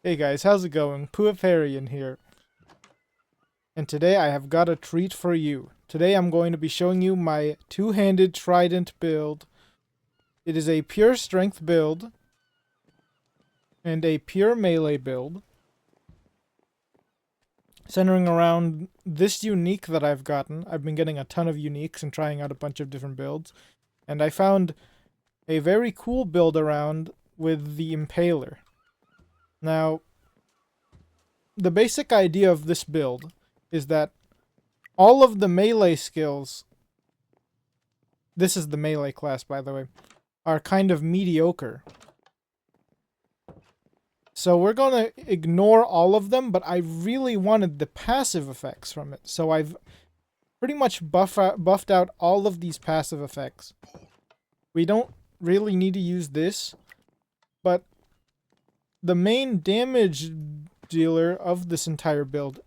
Hey guys, how's it going? Pooepw here. And today I have got a treat for you. Today I'm going to be showing you my two-handed trident build. It is a pure strength build and a pure melee build, centering around this unique that I've gotten. I've been getting a ton of uniques and trying out a bunch of different builds, and I found a very cool build around with the Impaler. Now, the basic idea of this build is that all of the melee skills, this is the melee class by the way, are kind of mediocre. So we're going to ignore all of them, but I really wanted the passive effects from it. So I've pretty much buffed out all of these passive effects. We don't really need to use this, but the main damage dealer of this entire build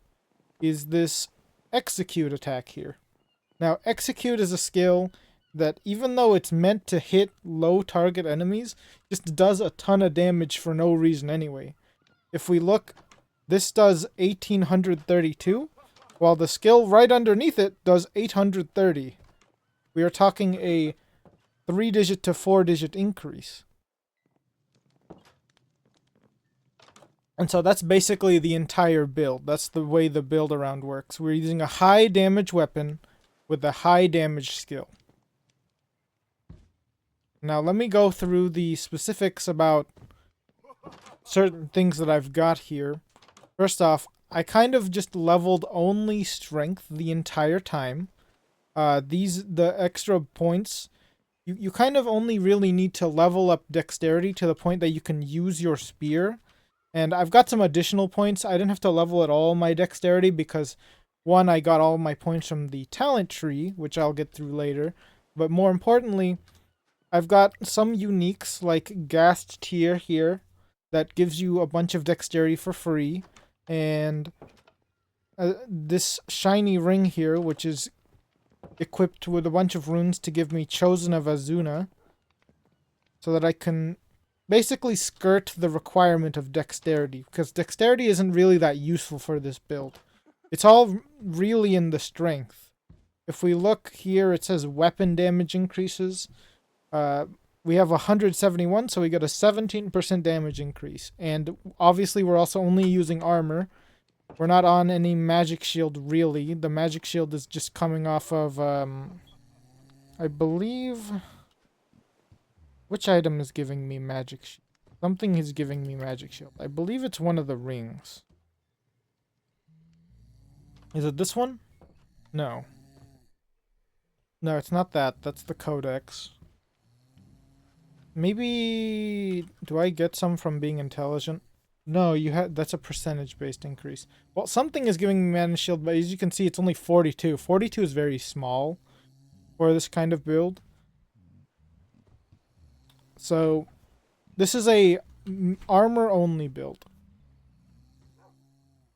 is this execute attack here. Now, execute is a skill that, even though it's meant to hit low target enemies, just does a ton of damage for no reason anyway. If we look, this does 1832, while the skill right underneath it does 830. We are talking a 3-digit to 4-digit increase. And so that's basically the entire build. That's the way the build around works. We're using a high damage weapon with a high damage skill. Now let me go through the specifics about certain things that I've got here. First off, I kind of just leveled only strength the entire time. The extra points, you kind of only really need to level up dexterity to the point that you can use your spear. And I've got some additional points. I didn't have to level at all my dexterity because, one, I got all my points from the talent tree, which I'll get through later. But more importantly, I've got some uniques like Ghast Tier here that gives you a bunch of dexterity for free. And this shiny ring here, which is equipped with a bunch of runes to give me Chosen of Azuna, so that I can basically skirt the requirement of dexterity, because dexterity isn't really that useful for this build. It's all really in the strength. If we look here, it says weapon damage increases. We have 171, so we get a 17% damage increase. And obviously we're also only using armor. We're not on any magic shield, really. The magic shield is just coming off of, I believe... Which item is giving me magic shield? Something is giving me magic shield. I believe it's one of the rings. Is it this one? No. No, it's not that. That's the codex. Maybe... Do I get some from being intelligent? No, that's a percentage-based increase. Well, something is giving me mana shield, but as you can see, it's only 42. 42 is very small for this kind of build. So, this is a armor-only build.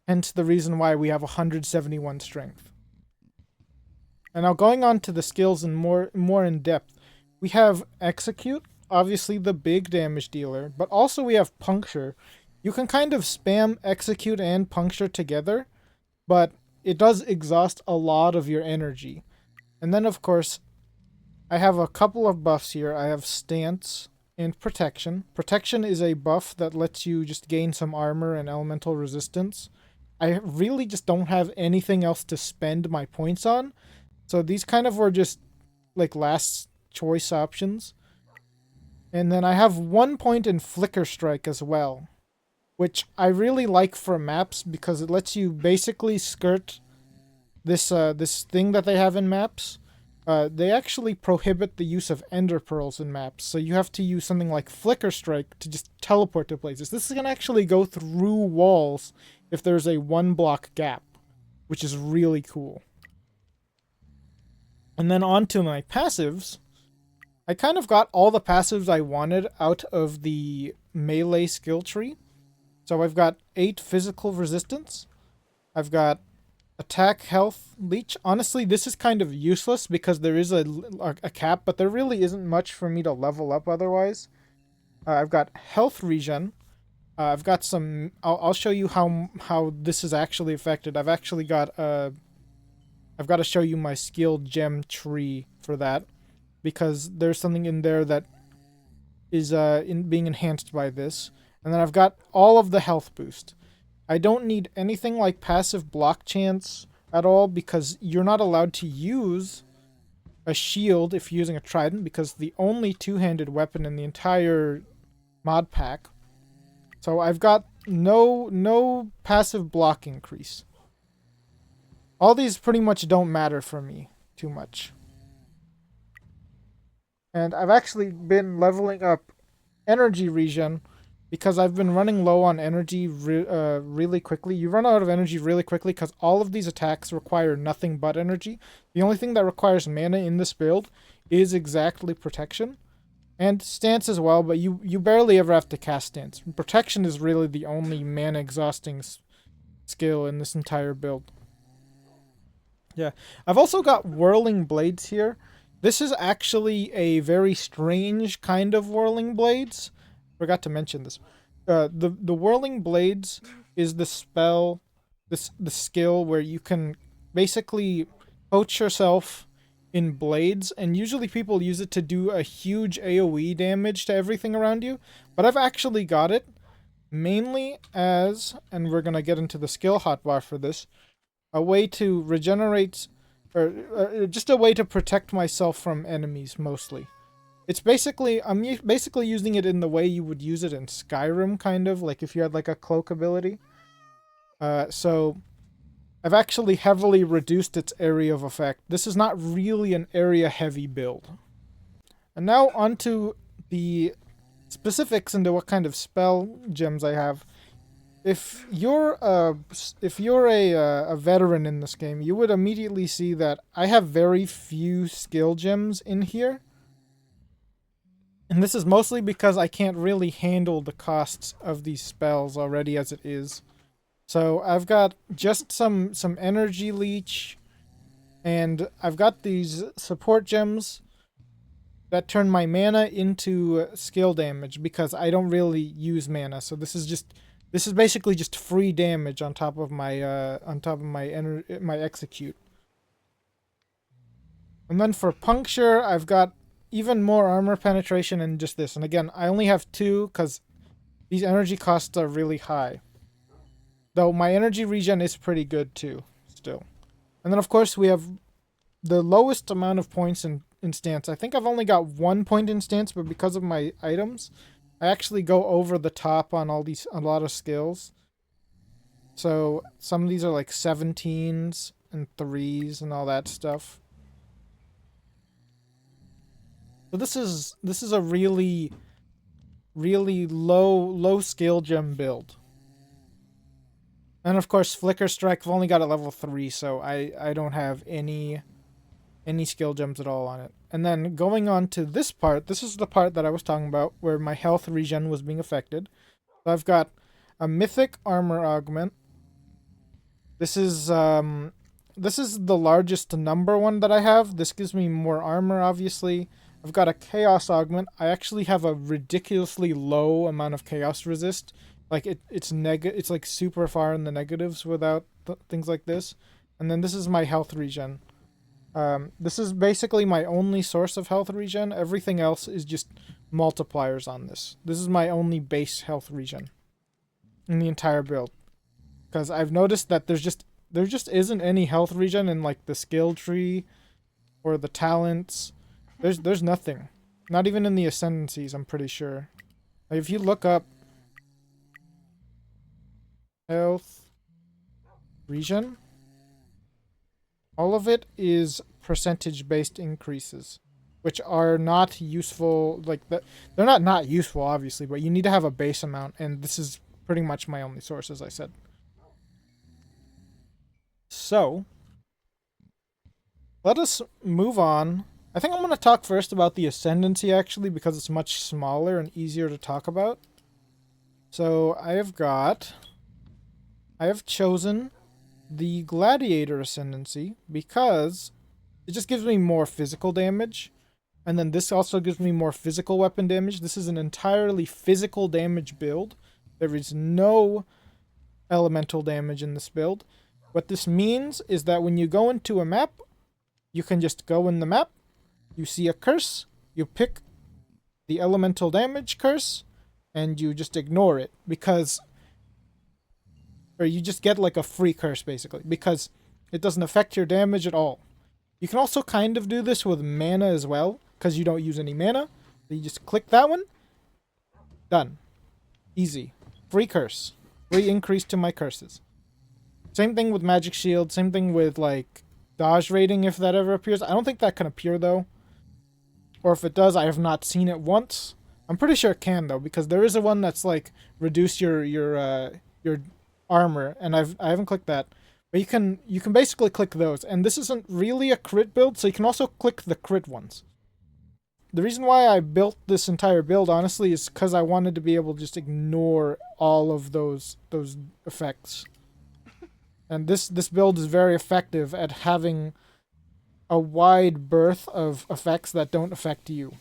Hence the reason why we have 171 strength. And now going on to the skills in more in depth, we have Execute, obviously the big damage dealer, but also we have Puncture. You can kind of spam Execute and Puncture together, but it does exhaust a lot of your energy. And then of course, I have a couple of buffs here. I have Stance and Protection. Protection is a buff that lets you just gain some armor and elemental resistance. I really just don't have anything else to spend my points on, so these kind of were just like last choice options. And then I have 1 point in Flicker Strike as well, which I really like for maps because it lets you basically skirt this thing that they have in maps. They actually prohibit the use of ender pearls in maps, so you have to use something like Flicker Strike to just teleport to places. This is going to actually go through walls if there's a 1-block gap, which is really cool. And then on to my passives. I kind of got all the passives I wanted out of the melee skill tree. So I've got 8 physical resistance. I've got attack, health, leech. Honestly, this is kind of useless because there is a cap, but there really isn't much for me to level up otherwise. I've got health regen, I've got some. I'll show you how this is actually affected. I've actually got I've got to show you my skill gem tree for that, because there's something in there that is being enhanced by this. And then I've got all of the health boost. I don't need anything like passive block chance at all, because you're not allowed to use a shield if you're using a trident, because the only two-handed weapon in the entire mod pack. So I've got no passive block increase. All these pretty much don't matter for me too much. And I've actually been leveling up energy regen, because I've been running low on energy really quickly. You run out of energy really quickly because all of these attacks require nothing but energy. The only thing that requires mana in this build is exactly protection. And stance as well, but you barely ever have to cast stance. Protection is really the only mana exhausting skill in this entire build. Yeah. I've also got whirling blades here. This is actually a very strange kind of whirling blades. Forgot to mention this. The whirling blades is the spell, the skill where you can basically coach yourself in blades, and usually people use it to do a huge AoE damage to everything around you. But I've actually got it mainly as, and we're gonna get into the skill hotbar for this, a way to regenerate, or just a way to protect myself from enemies mostly. It's basically, I'm basically using it in the way you would use it in Skyrim, kind of, like if you had like a cloak ability. So I've actually heavily reduced its area of effect. This is not really an area-heavy build. And now onto the specifics into what kind of spell gems I have. If you're a veteran in this game, you would immediately see that I have very few skill gems in here. And this is mostly because I can't really handle the costs of these spells already as it is. So I've got just some energy leech, and I've got these support gems that turn my mana into skill damage, because I don't really use mana. So this is basically just free damage on top of my my execute. And then for puncture, I've got even more armor penetration and just this. And again, I only have 2 because these energy costs are really high. Though my energy regen is pretty good too, still. And then of course we have the lowest amount of points in stance. I think I've only got 1 point in stance, but because of my items, I actually go over the top on a lot of skills. So some of these are like 17s and 3s and all that stuff. So this is a really low skill gem build. And of course, Flicker Strike, I've only got it level 3, so I don't have any skill gems at all on it. And then going on to this part, this is the part that I was talking about, where my health regen was being affected. So I've got a Mythic Armor Augment. This is the largest number one that I have. This gives me more armor, obviously. I've got a Chaos Augment. I actually have a ridiculously low amount of Chaos Resist. Like it's like super far in the negatives without things like this. And then this is my health regen. This is basically my only source of health regen. Everything else is just multipliers on this. This is my only base health regen in the entire build. Because I've noticed that there just isn't any health regen in like the skill tree or the talents. There's nothing. Not even in the Ascendancies, I'm pretty sure. Like if you look up health regen, all of it is percentage-based increases, which are not useful. Like they're not useful, obviously, but you need to have a base amount, and this is pretty much my only source, as I said. So let us move on. I think I'm going to talk first about the Ascendancy, actually, because it's much smaller and easier to talk about. So I have chosen the Gladiator Ascendancy because it just gives me more physical damage. And then this also gives me more physical weapon damage. This is an entirely physical damage build. There is no elemental damage in this build. What this means is that when you go into a map, you can just go in the map, you see a curse, you pick the elemental damage curse, and you just ignore it, because... Or you just get like a free curse, basically, because it doesn't affect your damage at all. You can also kind of do this with mana as well, because you don't use any mana. So you just click that one. Done. Easy. Free curse. Free increase to my curses. Same thing with magic shield. Same thing with, like, dodge rating, if that ever appears. I don't think that can appear, though. Or if it does, I have not seen it once. I'm pretty sure it can, though, because there is a one that's, like, reduce your armor, and I haven't clicked that. But you can basically click those, and this isn't really a crit build, so you can also click the crit ones. The reason why I built this entire build, honestly, is because I wanted to be able to just ignore all of those effects. And this build is very effective at having a wide berth of effects that don't affect you.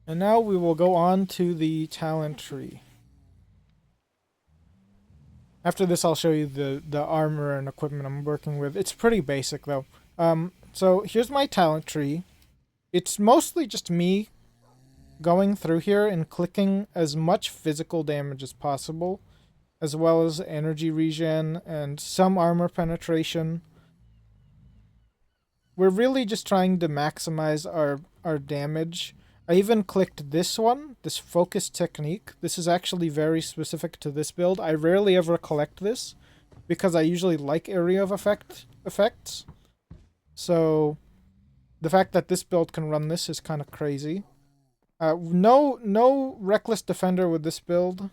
And now we will go on to the talent tree. After this, I'll show you the armor and equipment I'm working with. It's pretty basic, though. So here's my talent tree. It's mostly just me going through here and clicking as much physical damage as possible, as well as energy regen and some armor penetration. We're really just trying to maximize our damage. I even clicked this one, this focus technique. This is actually very specific to this build. I rarely ever collect this, because I usually like area of effects. So the fact that this build can run this is kind of crazy. No reckless defender with this build.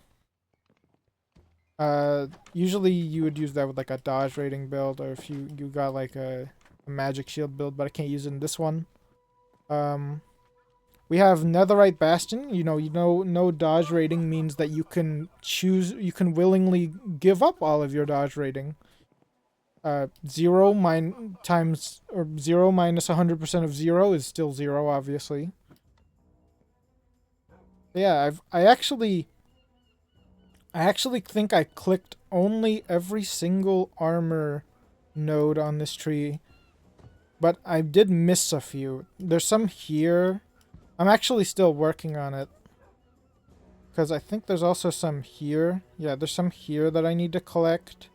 Usually you would use that with like a dodge rating build, or if you got like a magic shield build, but I can't use it in this one. We have Netherite Bastion. You know, no dodge rating means that you can willingly give up all of your dodge rating. 0 minus 100% of 0 is still 0, obviously. Yeah, I actually think I clicked only every single armor node on this tree, but I did miss a few. There's some here. I'm actually still working on it, because I think there's also some here. Yeah, there's some here that I need to collect.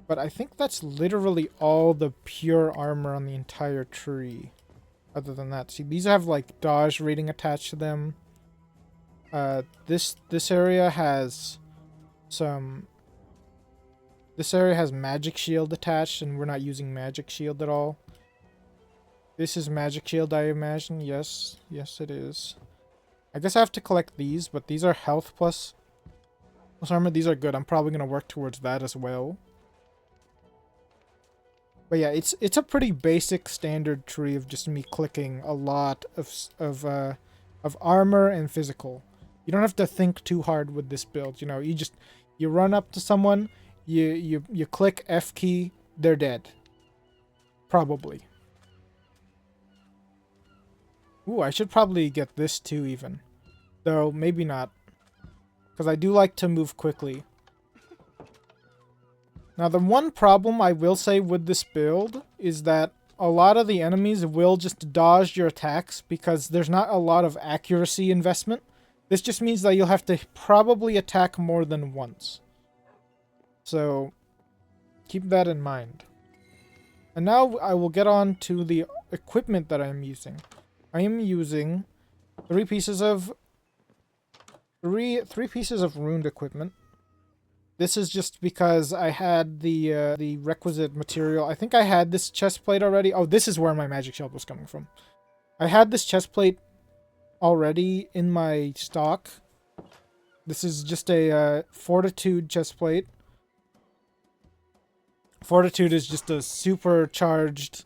But I think that's literally all the pure armor on the entire tree. Other than that, see, these have like dodge rating attached to them. This area has some... This area has magic shield attached, and we're not using magic shield at all. This is magic shield, I imagine. Yes, it is. I guess I have to collect these, but these are health plus armor. These are good. I'm probably going to work towards that as well. But yeah, it's a pretty basic standard tree of just me clicking a lot of armor and physical. You don't have to think too hard with this build. You know, you run up to someone, you click F key, they're dead. Probably. Ooh, I should probably get this too, even. Though, maybe not. Because I do like to move quickly. Now, the one problem I will say with this build is that a lot of the enemies will just dodge your attacks because there's not a lot of accuracy investment. This just means that you'll have to probably attack more than once. So, keep that in mind. And now I will get on to the equipment that I'm using. I am using three pieces of ruined equipment. This is just because I had the requisite material. I think I had this chest plate already. Oh, this is where my magic shield was coming from. I had this chest plate already in my stock. This is just a fortitude chest plate. Fortitude is just a supercharged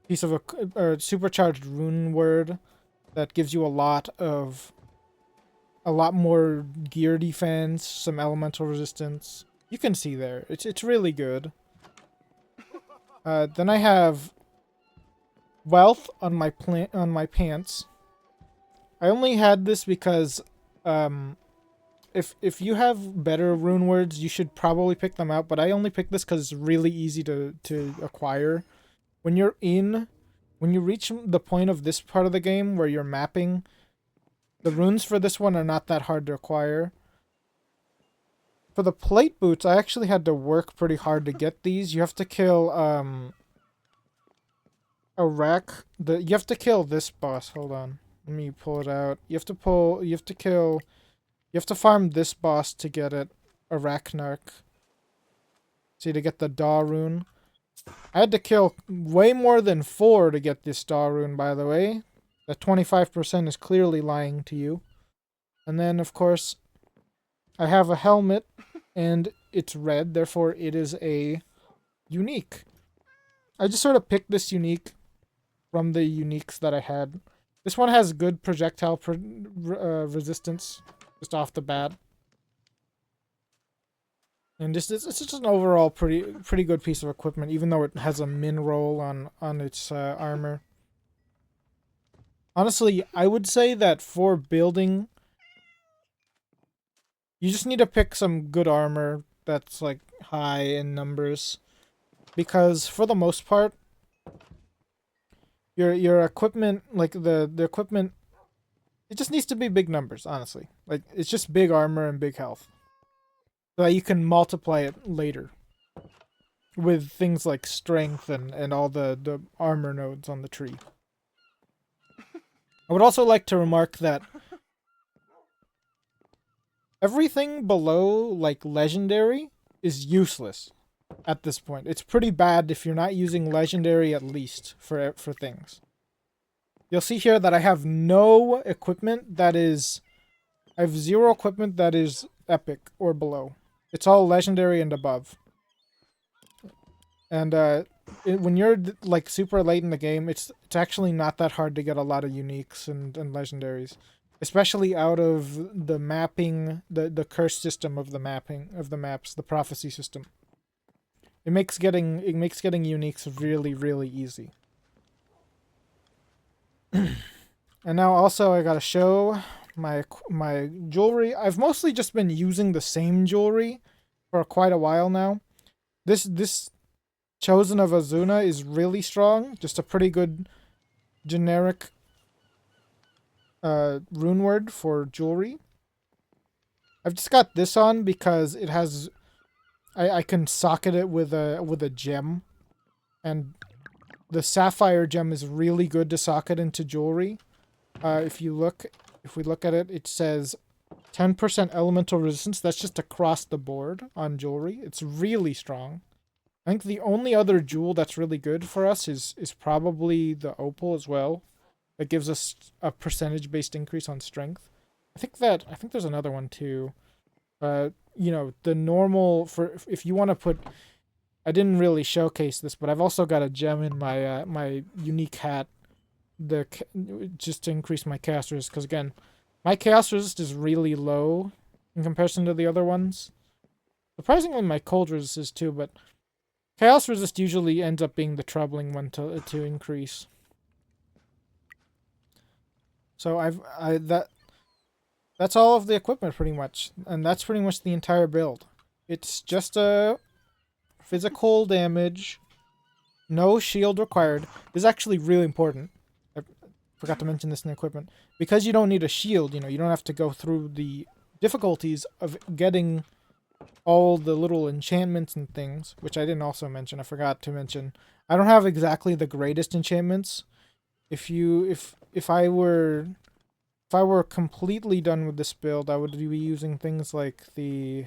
piece of a supercharged rune word that gives you a lot more gear defense, some elemental resistance. You can see there. It's really good. Then I have wealth on my pants. I only had this because if you have better rune words, you should probably pick them out, but I only picked this because it's really easy to acquire. When you reach the point of this part of the game where you're mapping, the runes for this one are not that hard to acquire. For the plate boots, I actually had to work pretty hard to get these. You have to kill a wreck. You have to kill this boss. Hold on. Let me pull it out. You have to farm this boss to get it. Arachnarch. See, to get the Daw rune. I had to kill way more than 4 to get this Daw rune, by the way. That 25% is clearly lying to you. And then, of course, I have a helmet, and it's red, therefore it is a unique. I just sort of picked this unique from the uniques that I had. This one has good projectile resistance, just off the bat. And it's just an overall pretty good piece of equipment, even though it has a min roll on its armor. Honestly, I would say that for building, you just need to pick some good armor that's like high in numbers, because for the most part, your equipment, like the equipment, it just needs to be big numbers. Honestly, like it's just big armor and big health, so that you can multiply it later with things like strength and all the armor nodes on the tree. I would also like to remark that everything below, like, legendary is useless at this point. It's pretty bad if you're not using legendary at least for things. You'll see here that I have no equipment that is... I have 0 equipment that is epic or below. It's all legendary and above. And when you're like super late in the game, it's actually not that hard to get a lot of uniques and legendaries, especially out of the mapping, the curse system of the mapping of the maps, the prophecy system. It makes getting uniques really easy. And now also I gotta show my jewelry. I've mostly just been using the same jewelry for quite a while now. This Chosen of Azuna is really strong. Just a pretty good generic rune word for jewelry. I've just got this on because it has... I can socket it with a gem. And the sapphire gem is really good to socket into jewelry. If we look at it, it says 10% elemental resistance. That's just across the board on jewelry. It's really strong. I think the only other jewel that's really good for us is probably the opal as well. That gives us a percentage-based increase on strength. I think there's another one too. You know, the normal for if you want to put... I didn't really showcase this, but I've also got a gem in my my unique hat. Just to increase my chaos resist, because again, my chaos resist is really low in comparison to the other ones. Surprisingly, my cold resist is too, but chaos resist usually ends up being the troubling one to increase. So that's all of the equipment pretty much, and that's pretty much the entire build. It's just a physical damage, no shield required. This is actually really important. I forgot to mention this in the equipment. Because you don't need a shield, you know, you don't have to go through the difficulties of getting all the little enchantments and things, which I didn't also mention. I forgot to mention. I don't have exactly the greatest enchantments. If I were completely done with this build, I would be using things like the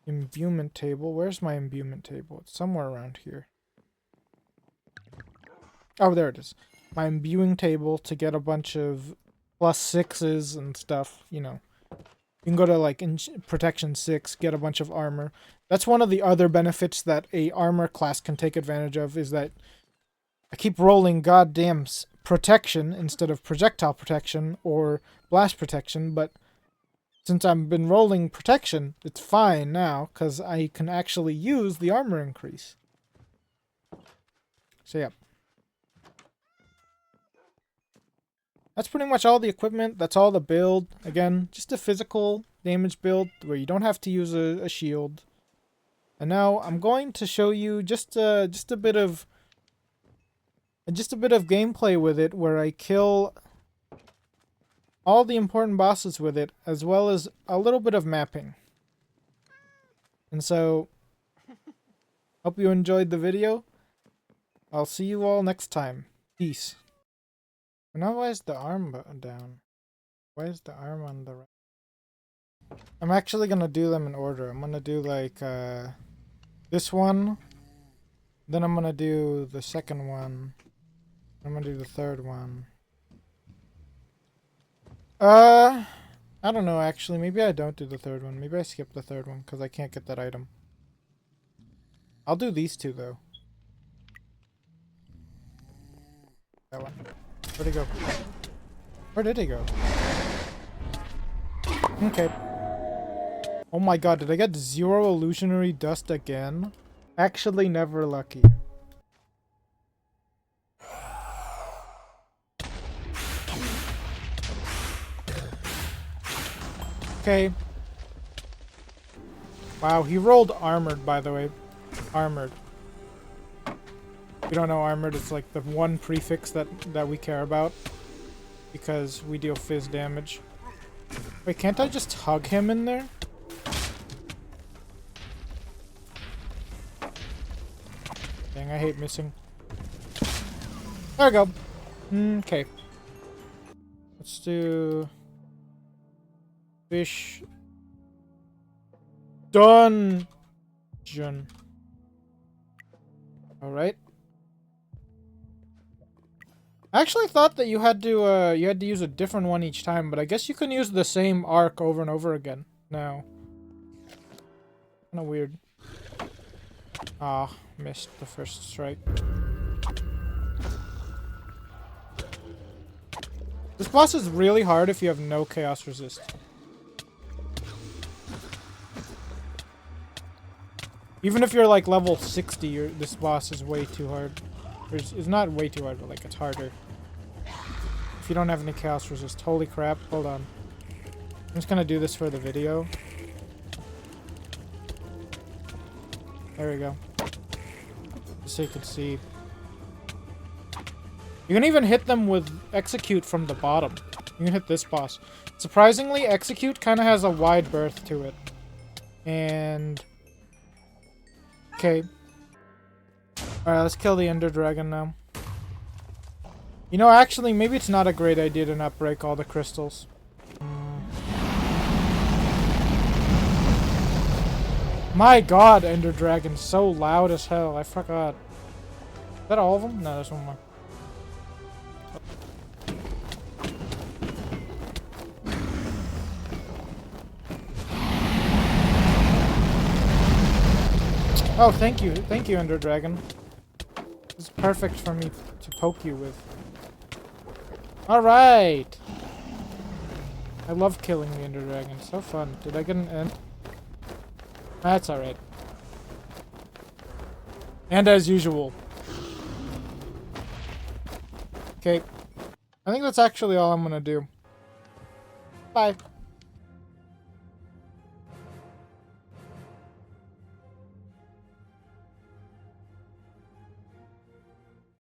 imbuement table. Where's my imbuement table? It's somewhere around here. Oh, there it is. My imbuing table to get a bunch of +6s and stuff, you know. You can go to, like, protection 6, get a bunch of armor. That's one of the other benefits that a armor class can take advantage of, is that I keep rolling goddamn protection instead of projectile protection or blast protection, but since I've been rolling protection, it's fine now, because I can actually use the armor increase. So yeah. That's pretty much all the equipment. That's all the build. Again, just a physical damage build where you don't have to use a shield. And now I'm going to show you just a bit of gameplay with it, where I kill all the important bosses with it, as well as a little bit of mapping. And so, hope you enjoyed the video. I'll see you all next time. Peace. Now why is the arm button down? Why is the arm on the right? I'm actually gonna do them in order. I'm gonna do like this one. Then I'm gonna do the second one. I'm gonna do the third one. I don't know actually. Maybe I don't do the third one. Maybe I skip the third one because I can't get that item. I'll do these two though. That one. Where'd he go? Where did he go? Okay. Oh my god, did I get 0 illusionary dust again? Actually never lucky. Okay. Wow, he rolled armored, by the way. Armored. If you don't know armored, it's like the one prefix that we care about. Because we deal fizz damage. Wait, can't I just hug him in there? Dang, I hate missing. There we go. Okay. Let's do... Fish... Dungeon. Alright. I actually thought that you had to use a different one each time, but I guess you can use the same arc over and over again. No. Kinda weird. Ah, missed the first strike. This boss is really hard if you have no chaos resist. Even if you're like level 60, this boss is way too hard. It's not way too hard, but like it's harder. If you don't have any chaos resist. Holy crap, hold on. I'm just gonna do this for the video. There we go. Just so you can see. You can even hit them with execute from the bottom. You can hit this boss. Surprisingly, execute kind of has a wide berth to it. And... okay. Alright, let's kill the Ender Dragon now. You know, actually, maybe it's not a great idea to not break all the crystals. My god, Ender Dragon's so loud as hell. I forgot. Is that all of them? No, there's one more. Oh, thank you. Thank you, Ender Dragon. This is perfect for me to poke you with. Alright! I love killing the Ender Dragon. So fun. Did I get an end? That's alright. And as usual. Okay. I think that's actually all I'm gonna do. Bye.